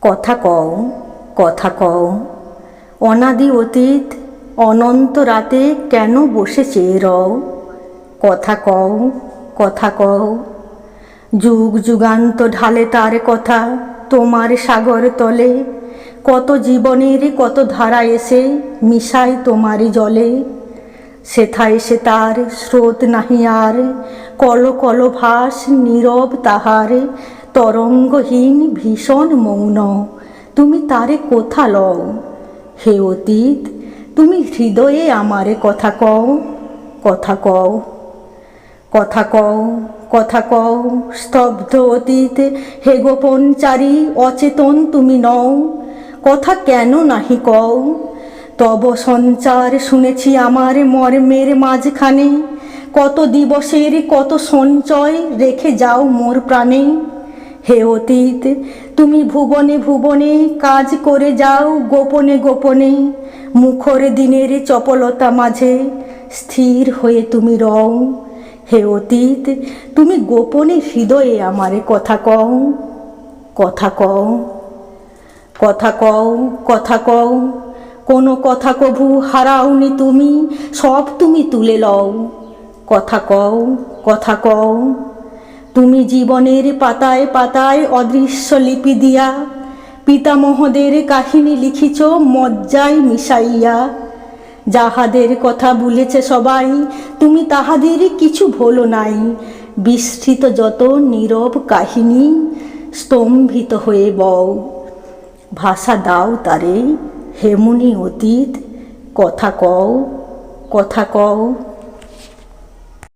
কথা কও, কথা কও, অনাদি অতীত অনন্ত রাতে কেন বসে চেয়ে রও? কথা কও, কথা কও, যুগ যুগান্ত ঢালে তার কথা তোমার সাগর তলে, কত জীবনের কত ধারা এসে মিশায় তোমারই জলে। সেথায় সে তার স্রোত নাহি আর, কল কল ভাস নীরব তাহার, তরঙ্গহীন ভীষণ মৌন, তুমি তারে কোথা লও? হে অতীত, তুমি হৃদয়ে আমারে কথা কও, কথা কও, কথা কও, কথা কও, স্তব্ধ অতীত হে গোপনচারী অচেতন তুমি নও, কথা কেন নাহি কও? তব সঞ্চার শুনেছি আমার মর্মের মাঝখানে, কত দিবসের কত সঞ্চয় রেখে যাও মোর প্রাণে। হে অতীত, তুমি ভুবনে ভুবনে কাজ করে যাও গোপনে গোপনে, মুখর দিনের চপলতা মাঝে স্থির হয়ে তুমি রও। হে অতীত, তুমি গোপনে হৃদয়ে আমারে কথা কও, কথা কও, কথা কও, কথা কও, কোনো কথা কভু হারাওনি তুমি, সব তুমি তুলে লও। কথা কও, কথা কও, তুমি জীবনের পাতায় পাতায় অদৃশ্য লিপি দিয়া পিতামহদের কাহিনী লিখিছ মজ্জায় মিশাইয়া। যাহাদের কথা বলেছে সবাই তুমি তাহাদের কিছু ভোলো নাই, বিস্তৃত যত নীরব কাহিনী স্তম্ভিত হয়ে বও। ভাষা দাও তারে হেমুনি অতীত, কথা কও, কথা কও।